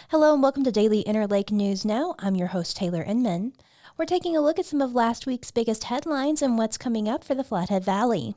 Hello and welcome to Daily Interlake News Now. I'm your host, Taylor Inman. We're taking a look at some of last week's biggest headlines and what's coming up for the Flathead Valley.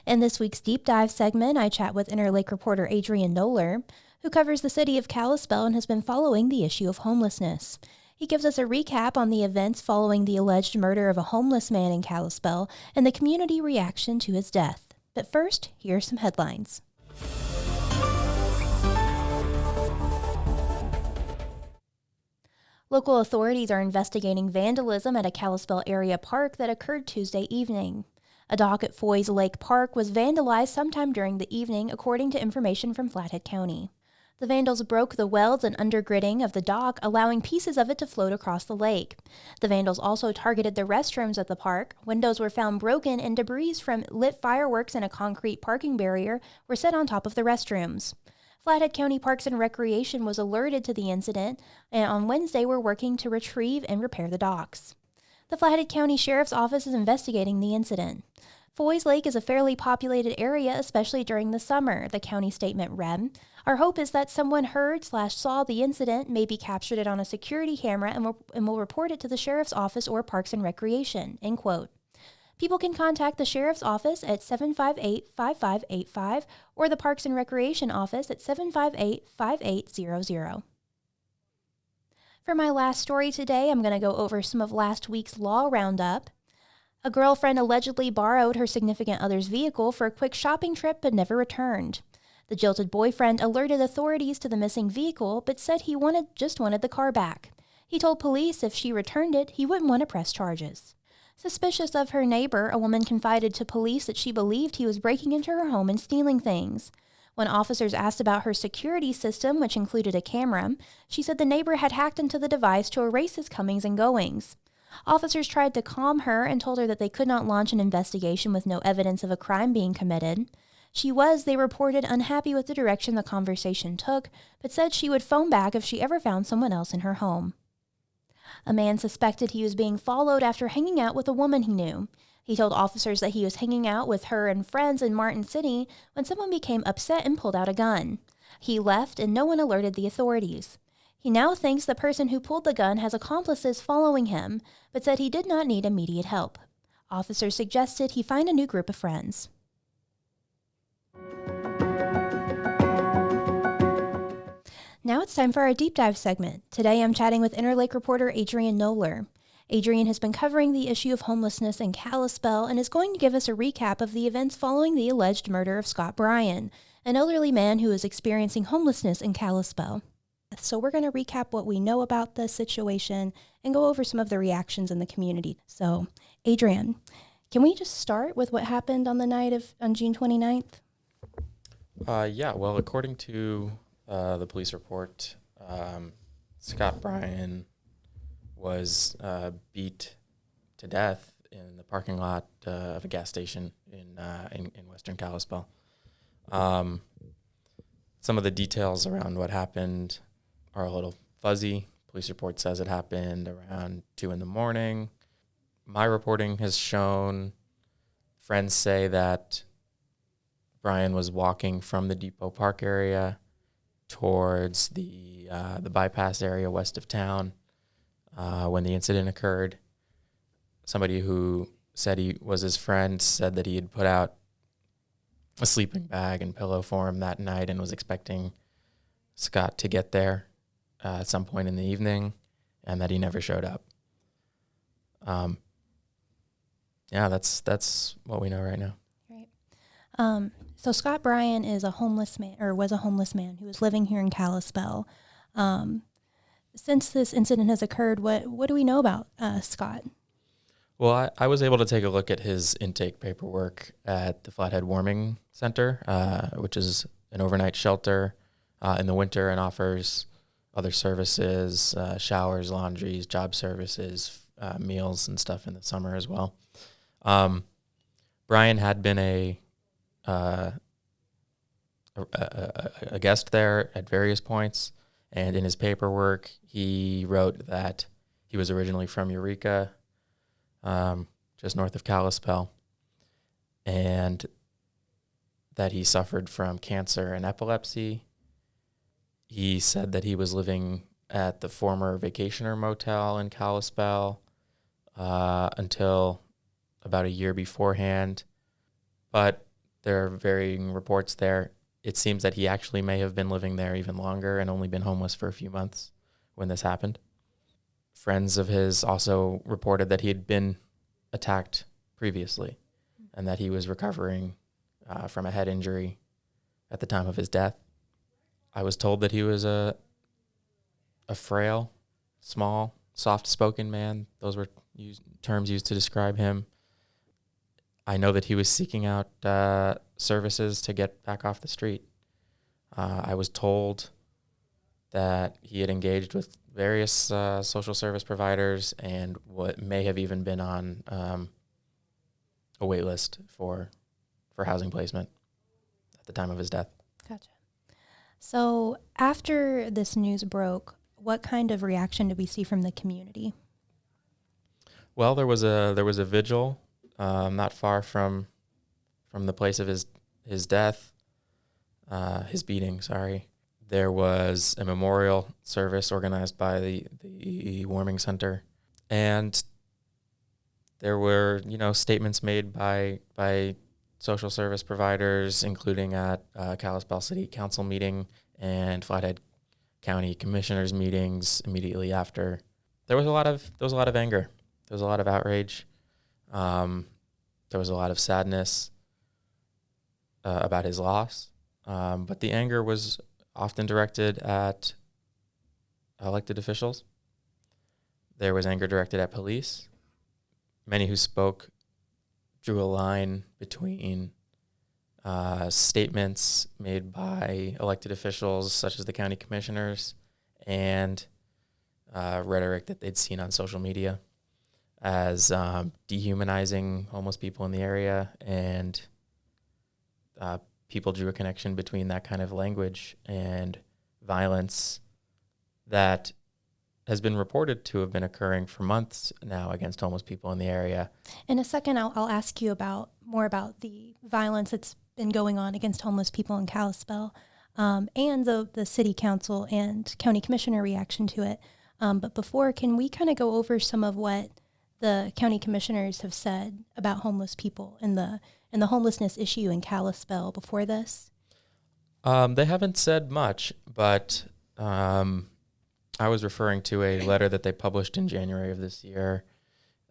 In this week's Deep Dive segment, I chat with Interlake reporter Adrian Knowler, who covers the city of Kalispell and has been following the issue of homelessness. He gives us a recap on the events following the alleged murder of a homeless man in Kalispell and the community reaction to his death. But first, here are some headlines. Local authorities are investigating vandalism at a Kalispell area park that occurred Tuesday evening. A dock at Foys Lake Park was vandalized sometime during the evening, according to information from Flathead County. The vandals broke the welds and undergirding of the dock, allowing pieces of it to float across the lake. The vandals also targeted the restrooms at the park. Windows were found broken and debris from lit fireworks and a concrete parking barrier were set on top of the restrooms. Flathead County Parks and Recreation was alerted to the incident, and on Wednesday were working to retrieve and repair the docks. The Flathead County Sheriff's Office is investigating the incident. Foys Lake is a fairly populated area, especially during the summer, the county statement read. Our hope is that someone heard/saw the incident, maybe captured it on a security camera, and will report it to the Sheriff's Office or Parks and Recreation, end quote. People can contact the Sheriff's Office at 758-5585 or the Parks and Recreation Office at 758-5800. For my last story today, I'm going to go over some of last week's law roundup. A girlfriend allegedly borrowed her significant other's vehicle for a quick shopping trip but never returned. The jilted boyfriend alerted authorities to the missing vehicle but said he just wanted the car back. He told police if she returned it, he wouldn't want to press charges. Suspicious of her neighbor, a woman confided to police that she believed he was breaking into her home and stealing things. When officers asked about her security system, which included a camera, she said the neighbor had hacked into the device to erase his comings and goings. Officers tried to calm her and told her that they could not launch an investigation with no evidence of a crime being committed. They reported, unhappy with the direction the conversation took, but said she would phone back if she ever found someone else in her home. A man suspected he was being followed after hanging out with a woman he knew. He told officers that he was hanging out with her and friends in Martin City when someone became upset and pulled out a gun. He left and no one alerted the authorities. He now thinks the person who pulled the gun has accomplices following him, but said he did not need immediate help. Officers suggested he find a new group of friends. Now it's time for our deep dive segment. Today I'm chatting with Interlake reporter Adrian Knowler. Adrian has been covering the issue of homelessness in Kalispell and is going to give us a recap of the events following the alleged murder of Scott Bryan, an elderly man who is experiencing homelessness in Kalispell. So we're going to recap what we know about the situation and go over some of the reactions in the community. So, Adrian, can we just start with what happened on the night on June 29th? Well, according to the police report, Scott Bryan was beat to death in the parking lot of a gas station in western Kalispell. Some of the details around what happened are a little fuzzy. Police report says it happened around 2 a.m. My reporting has shown friends say that Bryan was walking from the Depot Park area towards the bypass area west of town when the incident occurred. Somebody who said he was his friend said that he had put out a sleeping bag and pillow for him that night and was expecting Scott to get there at some point in the evening, and that he never showed up. That's what we know right now. Right. So Scott Bryan is a homeless man, or was a homeless man who was living here in Kalispell. Since this incident has occurred, what do we know about Scott? Well, I was able to take a look at his intake paperwork at the Flathead Warming Center, which is an overnight shelter in the winter and offers other services, showers, laundries, job services, meals and stuff in the summer as well. Bryan had been a guest there at various points, and in his paperwork, he wrote that he was originally from Eureka, just north of Kalispell, and that he suffered from cancer and epilepsy. He said that he was living at the former Vacationer Motel in Kalispell until about a year beforehand. But there are varying reports there. It seems that he actually may have been living there even longer and only been homeless for a few months when this happened. Friends of his also reported that he had been attacked previously and that he was recovering from a head injury at the time of his death. I was told that he was a frail, small, soft-spoken man. Those were terms used to describe him. I know that he was seeking out services to get back off the street. I was told that he had engaged with various social service providers and what may have even been on a wait list for housing placement at the time of his death. Gotcha. So after this news broke, what kind of reaction did we see from the community? Well, there was a vigil not far from the place of his death, his beating. Sorry, there was a memorial service organized by the Warming Center, and there were statements made by social service providers, including at Kalispell City Council meeting and Flathead County Commissioners meetings immediately after. There was a lot of anger. There was a lot of outrage. There was a lot of sadness about his loss. But the anger was often directed at elected officials. There was anger directed at police. Many who spoke drew a line between statements made by elected officials, such as the county commissioners, and rhetoric that they'd seen on social media as dehumanizing homeless people in the area, and people drew a connection between that kind of language and violence that has been reported to have been occurring for months now against homeless people in the area. In a second, I'll ask you more about the violence that's been going on against homeless people in Kalispell, and the city council and county commissioner reaction to it. But before, can we kind of go over some of what the county commissioners have said about homeless people and the homelessness issue in Kalispell before this? They haven't said much, but I was referring to a letter that they published in January of this year,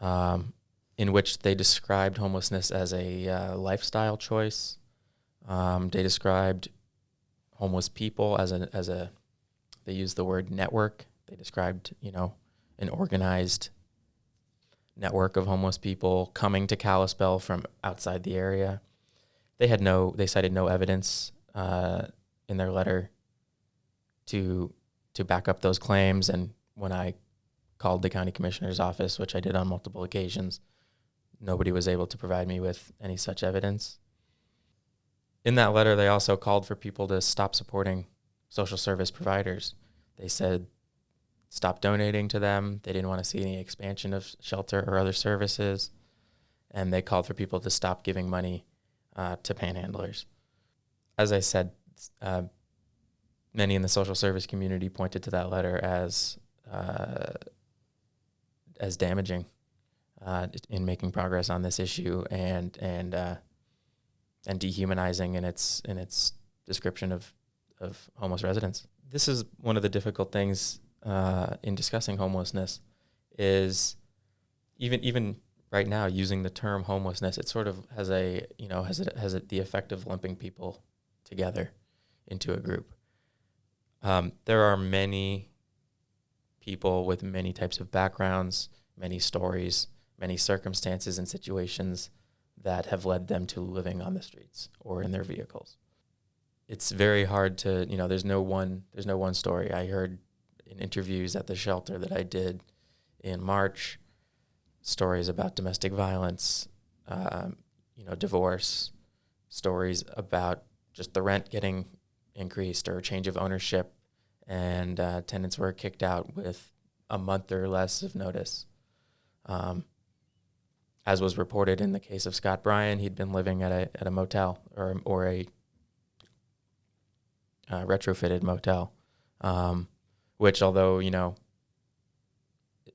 in which they described homelessness as a lifestyle choice. They described homeless people as a they used the word network. They described, an organized network of homeless people coming to Kalispell from outside the area. They cited no evidence in their letter to back up those claims. And when I called the county commissioner's office, which I did on multiple occasions, nobody was able to provide me with any such evidence. In that letter, they also called for people to stop supporting social service providers. They said stop donating to them. They didn't want to see any expansion of shelter or other services. And they called for people to stop giving money to panhandlers. As I said, many in the social service community pointed to that letter as damaging in making progress on this issue and dehumanizing in its description of homeless residents. This is one of the difficult things in discussing homelessness. Is even right now using the term homelessness, it sort of has the effect of lumping people together into a group. There are many people with many types of backgrounds, many stories, many circumstances and situations that have led them to living on the streets or in their vehicles. It's very hard to, there's no one story. I heard in interviews at the shelter that I did in March, stories about domestic violence, divorce, stories about just the rent getting increased or change of ownership, and tenants were kicked out with a month or less of notice. as was reported in the case of Scott Bryan, he'd been living at a motel or a retrofitted motel, which, although,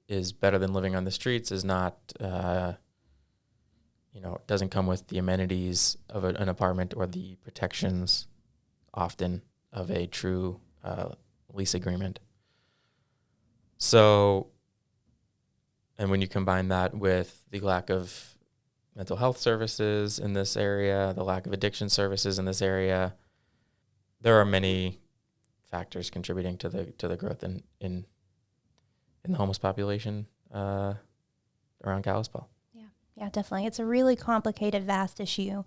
is better than living on the streets, is not, doesn't come with the amenities of an apartment or the protections often of a true lease agreement. So, and when you combine that with the lack of mental health services in this area, the lack of addiction services in this area, there are many factors contributing to the growth in the homeless population around Kalispell. Yeah, definitely. It's a really complicated, vast issue.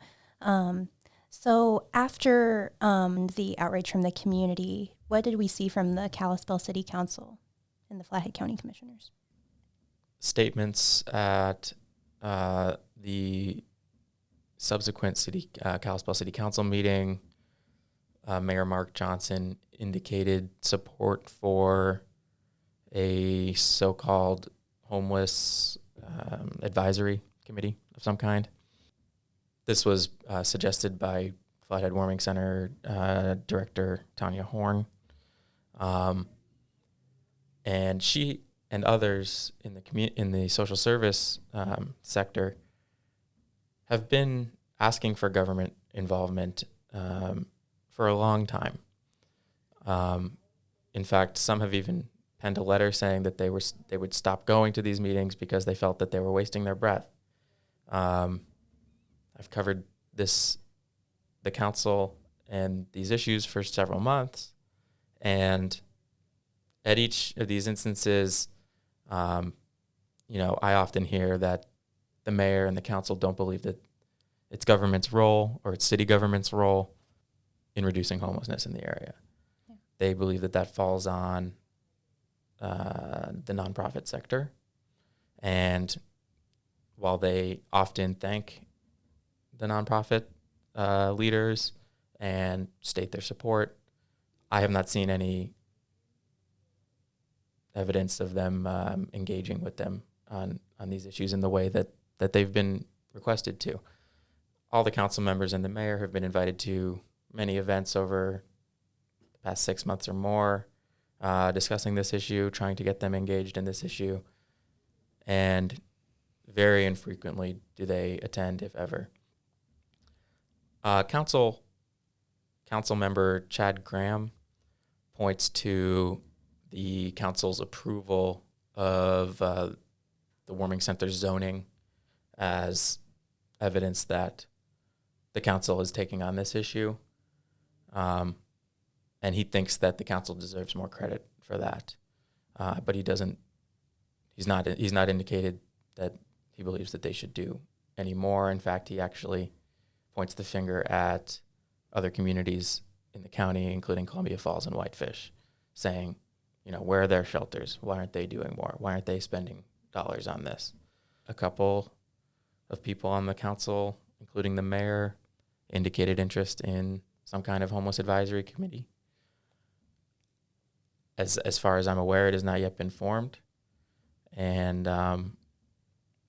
So after the outrage from the community, what did we see from the Kalispell City Council and the Flathead County Commissioners? Statements at the subsequent Kalispell City Council meeting, Mayor Mark Johnson indicated support for a so-called homeless advisory committee of some kind. This was suggested by Flathead Warming Center Director Tanya Horn. And she and others in the social service sector have been asking for government involvement for a long time. In fact, some have even penned a letter saying that they would stop going to these meetings because they felt that they were wasting their breath. I've covered the council and these issues for several months, and at each of these instances, I often hear that the mayor and the council don't believe that it's government's role or it's city government's role in reducing homelessness in the area. Yeah. They believe that falls on the nonprofit sector. And while they often thank the nonprofit leaders and state their support, I have not seen any evidence of them engaging with them on these issues in the way that they've been requested to. All the council members and the mayor have been invited to many events over the past 6 months or more, discussing this issue, trying to get them engaged in this issue, and very infrequently do they attend, if ever. Council member Chad Graham points to the council's approval of the warming center zoning as evidence that the council is taking on this issue. And he thinks that the council deserves more credit for that. But he's not indicated that he believes that they should do any more. In fact, he actually points the finger at other communities in the county, including Columbia Falls and Whitefish, saying, where are their shelters? Why aren't they doing more? Why aren't they spending dollars on this? A couple of people on the council, including the mayor, indicated interest in some kind of homeless advisory committee. As far as I'm aware, it has not yet been formed, and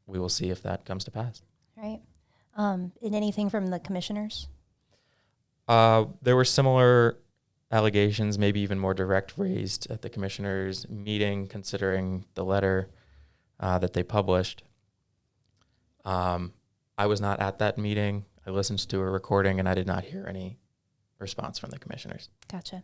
we will see if that comes to pass. Right. And anything from the commissioners? There were similar allegations, maybe even more direct, raised at the commissioners' meeting, considering the letter that they published. I was not at that meeting. I listened to a recording, and I did not hear any response from the commissioners. Gotcha.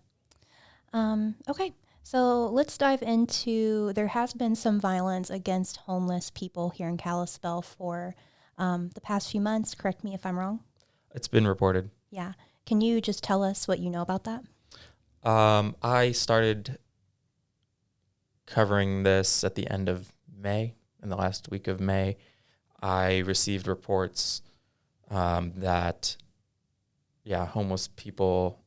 Okay. So let's dive into, there has been some violence against homeless people here in Kalispell for the past few months. Correct me if I'm wrong. It's been reported. Yeah. Can you just tell us what you know about that? I started covering this at the end of May. In the last week of May, I received reports that, homeless people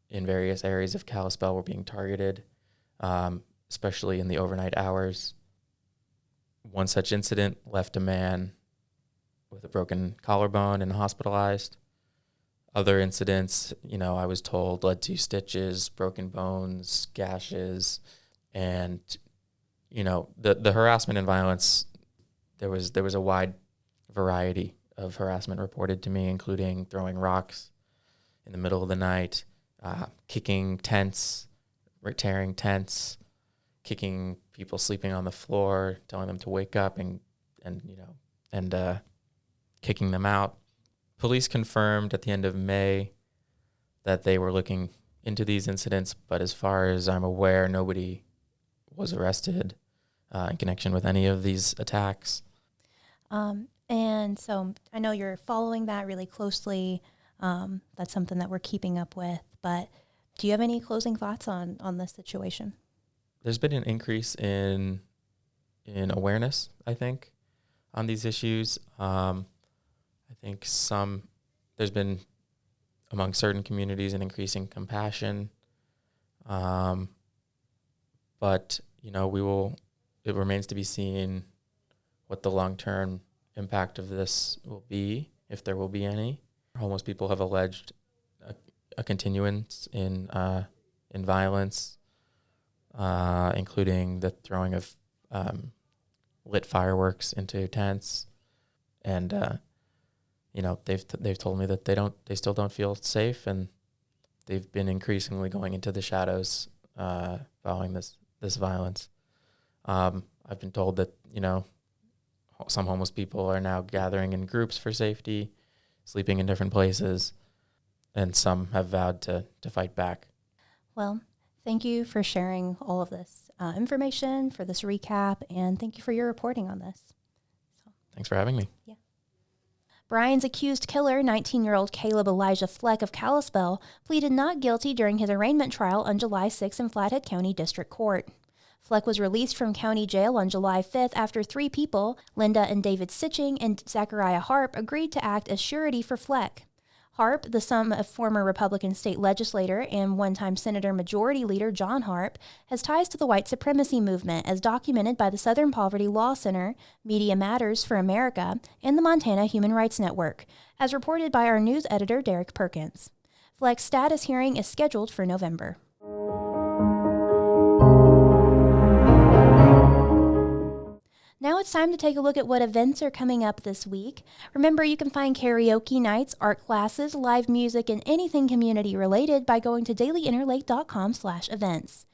in various areas of Kalispell were being targeted, especially in the overnight hours. One such incident left a man with a broken collarbone and hospitalized. Other incidents, I was told, led to stitches, broken bones, gashes, and, the harassment and violence, there was a wide variety of harassment reported to me, including throwing rocks in the middle of the night, kicking tents, tearing tents, kicking people sleeping on the floor, telling them to wake up and kicking them out. Police confirmed at the end of May that they were looking into these incidents, but as far as I'm aware, nobody was arrested in connection with any of these attacks. And so I know you're following that really closely. That's something that we're keeping up with. But do you have any closing thoughts on this situation? There's been an increase in awareness, I think, on these issues. I think there's been among certain communities an increasing compassion. But, it remains to be seen what the long-term impact of this will be, if there will be any. Homeless people have alleged a continuance in violence, including the throwing of lit fireworks into tents, and they've told me that they still don't feel safe, and they've been increasingly going into the shadows following this violence. I've been told that some homeless people are now gathering in groups for safety, sleeping in different places, and some have vowed to fight back. Well, thank you for sharing all of this information, for this recap, and thank you for your reporting on this. Thanks for having me. Yeah. Bryan's accused killer, 19-year-old Caleb Elijah Fleck of Kalispell, pleaded not guilty during his arraignment trial on July 6 in Flathead County District Court. Fleck was released from county jail on July 5th after 3 people, Linda and David Sitching and Zachariah Harp, agreed to act as surety for Fleck. Harp, the son of former Republican state legislator and one-time Senator Majority Leader John Harp, has ties to the white supremacy movement as documented by the Southern Poverty Law Center, Media Matters for America, and the Montana Human Rights Network, as reported by our news editor Derek Perkins. Fleck's status hearing is scheduled for November. Now it's time to take a look at what events are coming up this week. Remember, you can find karaoke nights, art classes, live music, and anything community related by going to dailyinterlake.com/events.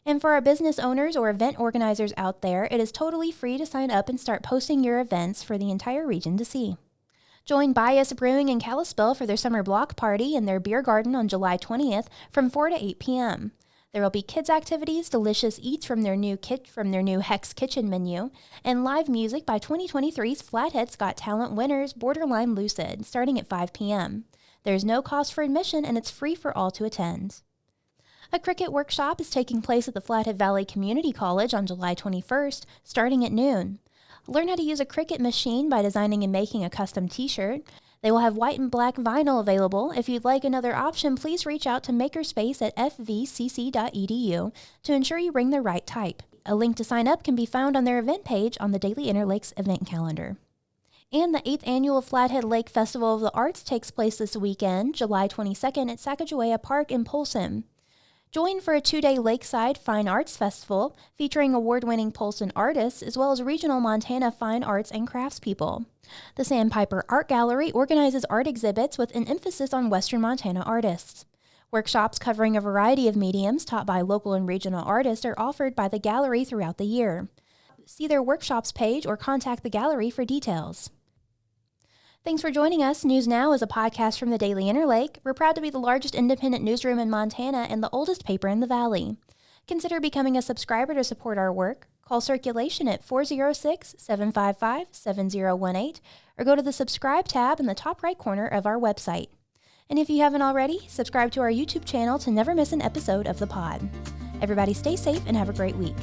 And for our business owners or event organizers out there, it is totally free to sign up and start posting your events for the entire region to see. Join Bias Brewing in Kalispell for their summer block party in their beer garden on July 20th from 4 to 8 p.m. There will be kids' activities, delicious eats from their new Hex Kitchen menu, and live music by 2023's Flathead's Got Talent winners Borderline Lucid, starting at 5 p.m. There's no cost for admission, and it's free for all to attend. A cricket workshop is taking place at the Flathead Valley Community College on July 21st, starting at noon. Learn how to use a cricket machine by designing and making a custom t-shirt. They will have white and black vinyl available. If you'd like another option, please reach out to Makerspace at fvcc.edu to ensure you bring the right type. A link to sign up can be found on their event page on the Daily Interlake's event calendar. And the 8th annual Flathead Lake Festival of the Arts takes place this weekend, July 22nd at Sacajawea Park in Polson. Join for a 2-day Lakeside Fine Arts Festival featuring award-winning Polson artists as well as regional Montana fine arts and craftspeople. The Sandpiper Art Gallery organizes art exhibits with an emphasis on Western Montana artists. Workshops covering a variety of mediums taught by local and regional artists are offered by the gallery throughout the year. See their workshops page or contact the gallery for details. Thanks for joining us. News Now is a podcast from the Daily Interlake. We're proud to be the largest independent newsroom in Montana and the oldest paper in the valley. Consider becoming a subscriber to support our work. Call Circulation at 406-755-7018 or go to the subscribe tab in the top right corner of our website. And if you haven't already, subscribe to our YouTube channel to never miss an episode of the pod. Everybody stay safe and have a great week.